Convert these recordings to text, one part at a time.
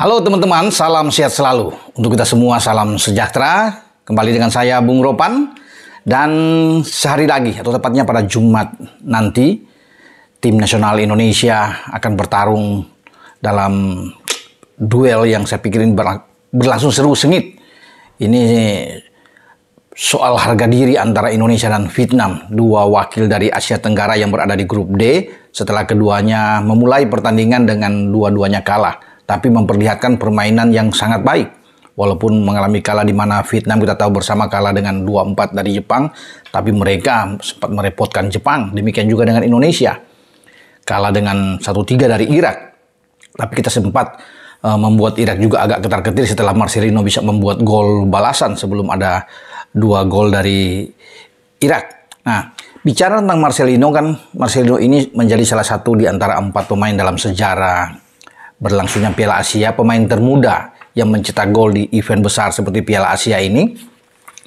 Halo teman-teman, salam sehat selalu. Untuk kita semua salam sejahtera. Kembali dengan saya Bung Ropan. Dan sehari lagi, atau tepatnya pada Jumat nanti, tim nasional Indonesia akan bertarung dalam duel yang saya pikirin berlangsung seru sengit. Ini soal harga diri antara Indonesia dan Vietnam, dua wakil dari Asia Tenggara yang berada di grup D, setelah keduanya memulai pertandingan dengan dua-duanya kalah, tapi memperlihatkan permainan yang sangat baik. Walaupun mengalami kalah di mana Vietnam kita tahu bersama kalah dengan 2-4 dari Jepang, tapi mereka sempat merepotkan Jepang. Demikian juga dengan Indonesia, kalah dengan 1-3 dari Irak. Tapi kita sempat membuat Irak juga agak ketar-ketir setelah Marcelino bisa membuat gol balasan sebelum ada 2 gol dari Irak. Nah, bicara tentang Marcelino ini menjadi salah satu di antara 4 pemain dalam sejarah berlangsungnya Piala Asia, pemain termuda yang mencetak gol di event besar seperti Piala Asia ini.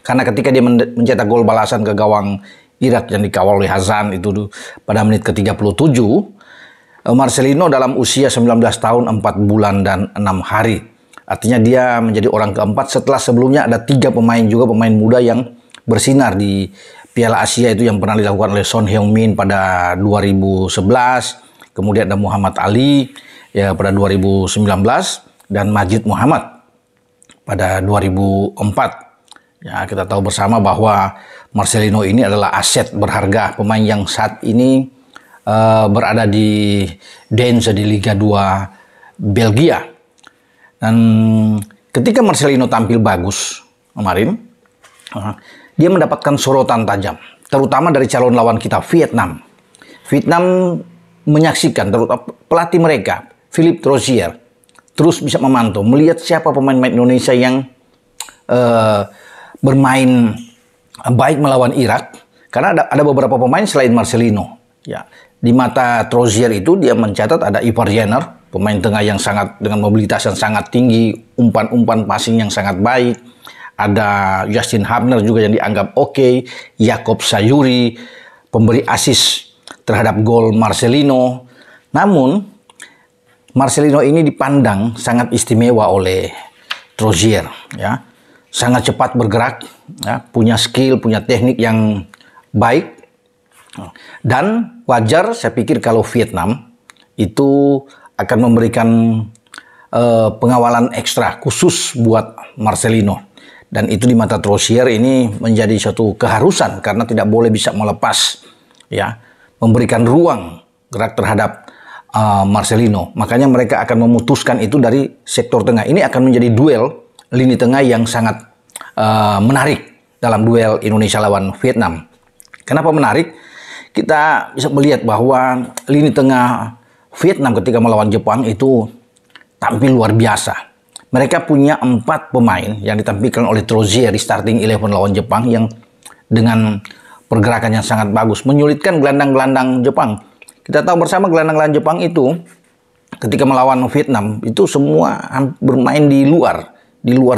Karena ketika dia mencetak gol balasan ke gawang Irak yang dikawal oleh Hazan itu pada menit ke-37, Marcelino dalam usia 19 tahun 4 bulan dan 6 hari. Artinya dia menjadi orang keempat setelah sebelumnya ada 3 pemain juga, pemain muda yang bersinar di Piala Asia itu yang pernah dilakukan oleh Son Heung-min pada 2011, kemudian ada Muhammad Ali ya pada 2019 dan Majid Muhammad pada 2004. Ya, kita tahu bersama bahwa Marcelino ini adalah aset berharga, pemain yang saat ini berada di Deense di Liga 2 Belgia. Dan ketika Marcelino tampil bagus kemarin, dia mendapatkan sorotan tajam, terutama dari calon lawan kita, Vietnam. Vietnam menyaksikan, terutama pelatih mereka, Philippe Troussier, terus bisa memantau, melihat siapa pemain-pemain Indonesia yang bermain baik melawan Irak. Karena ada beberapa pemain selain Marcelino. Ya, di mata Troussier itu dia mencatat ada Ivar Jenner, pemain tengah yang sangat dengan mobilitas yang sangat tinggi, umpan-umpan passing yang sangat baik. Ada Justin Hubner juga yang dianggap oke, Jakob Sayuri, pemberi assist terhadap gol Marcelino. Namun Marcelino ini dipandang sangat istimewa oleh Troussier, ya. Sangat cepat bergerak, ya, punya skill, punya teknik yang baik. Dan wajar saya pikir kalau Vietnam itu akan memberikan pengawalan ekstra khusus buat Marcelino. Dan itu di mata Troussier ini menjadi suatu keharusan karena tidak boleh bisa melepas, ya, memberikan ruang gerak terhadap Marcelino. Makanya mereka akan memutuskan itu dari sektor tengah. Ini akan menjadi duel lini tengah yang sangat menarik dalam duel Indonesia lawan Vietnam. Kenapa menarik? Kita bisa melihat bahwa lini tengah Vietnam ketika melawan Jepang itu tampil luar biasa. Mereka punya 4 pemain yang ditampilkan oleh Troussier di starting 11 lawan Jepang yang dengan pergerakan yang sangat bagus, menyulitkan gelandang-gelandang Jepang. Kita tahu bersama gelandang-gelandang Jepang itu ketika melawan Vietnam itu semua bermain di luar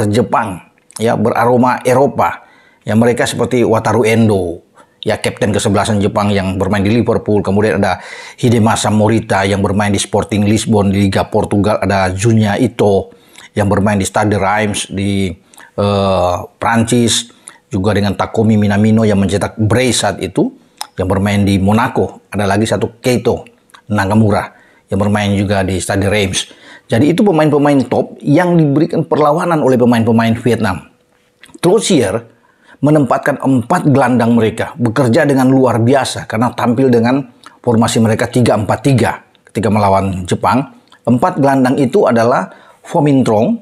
Jepang, ya, beraroma Eropa. Ya, mereka seperti Wataru Endo, ya, kapten ke-11 Jepang yang bermain di Liverpool. Kemudian ada Hidemasa Morita yang bermain di Sporting Lisbon di Liga Portugal. Ada Junya Ito yang bermain di Stade Reims di Prancis. Juga dengan Takumi Minamino yang mencetak brace saat itu, yang bermain di Monaco. Ada lagi satu Keito Nagamura yang bermain juga di Stade Reims. Jadi itu pemain-pemain top yang diberikan perlawanan oleh pemain-pemain Vietnam. Troussier menempatkan 4 gelandang mereka bekerja dengan luar biasa karena tampil dengan formasi mereka 3-4-3 ketika melawan Jepang. 4 gelandang itu adalah Pho Min Trong,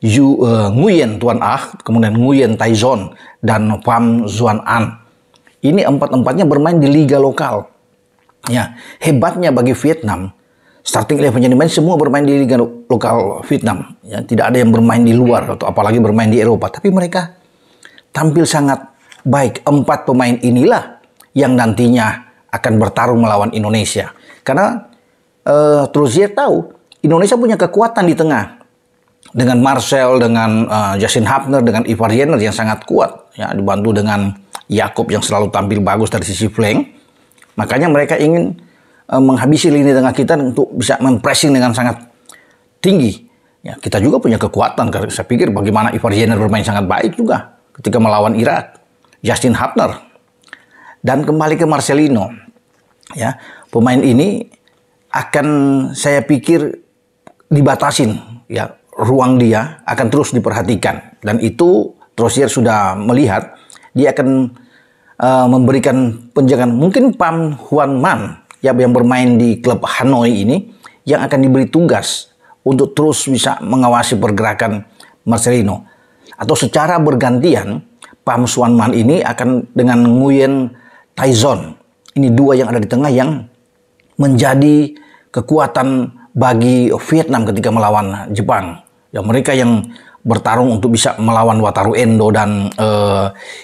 Nguyen Tuan Ah, kemudian Nguyen Tai Zon, dan Pham Xuan An. Ini 4-4-nya bermain di liga lokal. Ya, hebatnya bagi Vietnam, starting 11 yang dimain semua bermain di liga lokal Vietnam. Ya, tidak ada yang bermain di luar atau apalagi bermain di Eropa. Tapi mereka tampil sangat baik. 4 pemain inilah yang nantinya akan bertarung melawan Indonesia. Karena Troussier tahu Indonesia punya kekuatan di tengah. Dengan Marcel, dengan Justin Hubner, dengan Ivar Jenner yang sangat kuat. Ya, dibantu dengan Jakob yang selalu tampil bagus dari sisi flank. Makanya mereka ingin menghabisi lini tengah kita untuk bisa mempressing dengan sangat tinggi. Ya, kita juga punya kekuatan. Karena saya pikir bagaimana Ivar Jenner bermain sangat baik juga ketika melawan Irak. Justin Hubner. Dan kembali ke Marcelino. Ya, pemain ini akan saya pikir dibatasin. Ya, ruang dia akan terus diperhatikan. Dan itu Trozier sudah melihat. Dia akan memberikan penjagaan. Mungkin Pham Huan Man ya, yang bermain di klub Hanoi ini yang akan diberi tugas untuk terus bisa mengawasi pergerakan Marcelino. Atau secara bergantian, Pham Xuan Man ini akan dengan Nguyen Thai Son. Ini dua yang ada di tengah yang menjadi kekuatan bagi Vietnam ketika melawan Jepang. Ya, mereka yang bertarung untuk bisa melawan Wataru Endo dan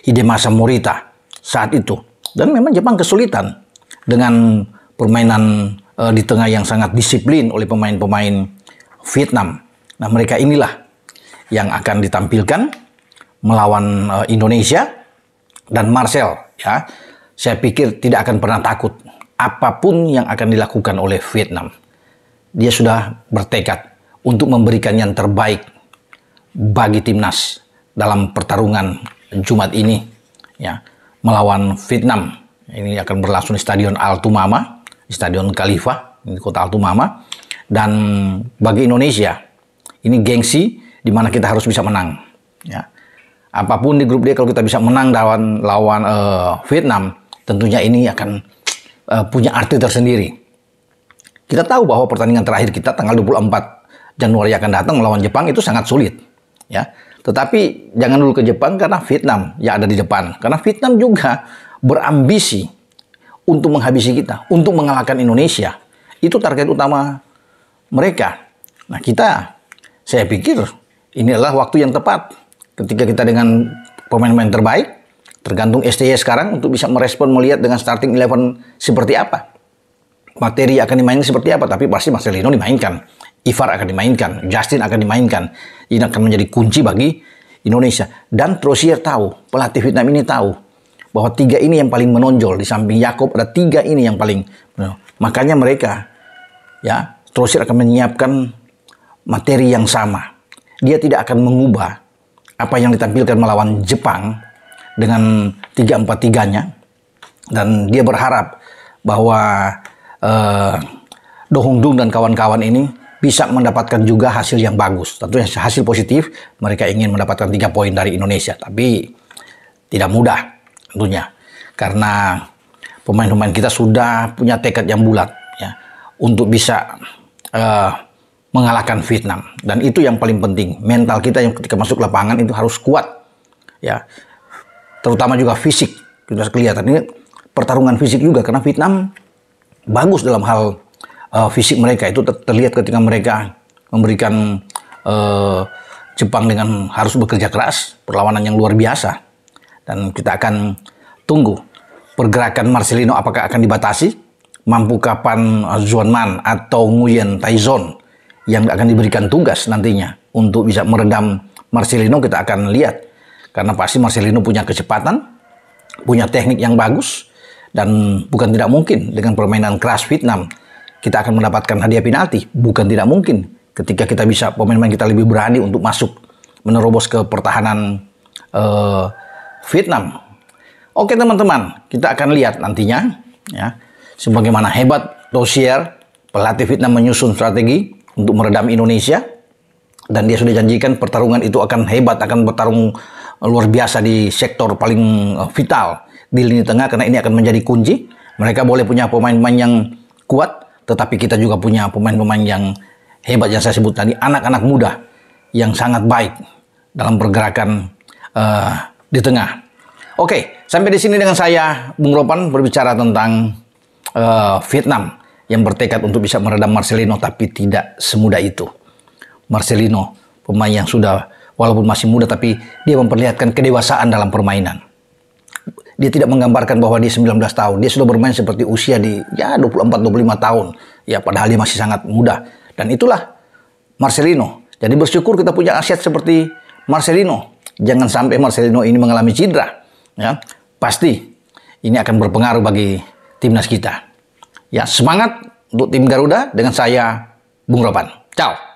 Hidemasa Morita saat itu. Dan memang Jepang kesulitan dengan permainan di tengah yang sangat disiplin oleh pemain-pemain Vietnam. Nah, mereka inilah yang akan ditampilkan melawan Indonesia. Dan Marcel, ya, saya pikir tidak akan pernah takut apapun yang akan dilakukan oleh Vietnam. Dia sudah bertekad untuk memberikan yang terbaik bagi timnas dalam pertarungan Jumat ini, ya, melawan Vietnam. Ini akan berlangsung di Stadion Altumama, di Stadion Khalifah di kota Altumama. Dan bagi Indonesia, ini gengsi di mana kita harus bisa menang. Ya. Apapun di grup D, kalau kita bisa menang lawan Vietnam, tentunya ini akan punya arti tersendiri. Kita tahu bahwa pertandingan terakhir kita tanggal 24 Januari akan datang melawan Jepang itu sangat sulit. Ya. Tetapi jangan dulu ke Jepang karena Vietnam yang ada di depan. Karena Vietnam juga berambisi untuk menghabisi kita, untuk mengalahkan Indonesia. Itu target utama mereka. Nah, saya pikir ini adalah waktu yang tepat ketika kita dengan pemain-pemain terbaik, tergantung STY sekarang untuk bisa merespon, melihat dengan starting 11 seperti apa. Materi akan dimainkan seperti apa, tapi pasti Marcelino dimainkan, Ivar akan dimainkan, Justin akan dimainkan. Ini akan menjadi kunci bagi Indonesia. Dan Trozier tahu, pelatih Vietnam ini tahu bahwa tiga ini yang paling menonjol. Di samping Yakob ada tiga ini yang paling menonjol. Makanya mereka, ya, Trozier akan menyiapkan materi yang sama. Dia tidak akan mengubah apa yang ditampilkan melawan Jepang dengan 3-4-3-nya. Dan dia berharap bahwa Do Hong Dung dan kawan-kawan ini bisa mendapatkan juga hasil yang bagus. Tentunya hasil positif, mereka ingin mendapatkan 3 poin dari Indonesia. Tapi tidak mudah tentunya. Karena pemain-pemain kita sudah punya tekad yang bulat, ya, untuk bisa mengalahkan Vietnam. Dan itu yang paling penting. Mental kita yang ketika masuk lapangan itu harus kuat. Ya. Terutama juga fisik. Sudah kelihatan. Ini pertarungan fisik juga. Karena Vietnam bagus dalam hal fisik mereka. Itu terlihat ketika mereka memberikan Jepang dengan harus bekerja keras. Perlawanan yang luar biasa. Dan kita akan tunggu pergerakan Marcelino apakah akan dibatasi. Mampu kapan Xuan Man atau Nguyen Thai Son yang akan diberikan tugas nantinya untuk bisa meredam Marcelino, kita akan lihat. Karena pasti Marcelino punya kecepatan, punya teknik yang bagus, dan bukan tidak mungkin dengan permainan keras Vietnam kita akan mendapatkan hadiah penalti. Bukan tidak mungkin ketika kita bisa, pemain-pemain kita lebih berani untuk masuk menerobos ke pertahanan Vietnam. Oke teman-teman, kita akan lihat nantinya, ya, sebagaimana hebat Trozier, pelatih Vietnam menyusun strategi untuk meredam Indonesia. Dan dia sudah janjikan pertarungan itu akan hebat, akan bertarung luar biasa di sektor paling vital di lini tengah, karena ini akan menjadi kunci. Mereka boleh punya pemain-pemain yang kuat, tetapi kita juga punya pemain-pemain yang hebat yang saya sebut tadi, anak-anak muda yang sangat baik dalam pergerakan di tengah. Oke, sampai di sini dengan saya, Bung Ropan, berbicara tentang Vietnam yang bertekad untuk bisa meredam Marcelino, tapi tidak semudah itu. Marcelino, pemain yang sudah, walaupun masih muda, tapi dia memperlihatkan kedewasaan dalam permainan. Dia tidak menggambarkan bahwa dia 19 tahun. Dia sudah bermain seperti usia di 24-25 tahun. Ya, padahal dia masih sangat muda. Dan itulah Marcelino. Jadi bersyukur kita punya aset seperti Marcelino. Jangan sampai Marcelino ini mengalami cedera. Ya, pasti ini akan berpengaruh bagi timnas kita. Ya, semangat untuk tim Garuda dengan saya, Bung Ropan. Ciao.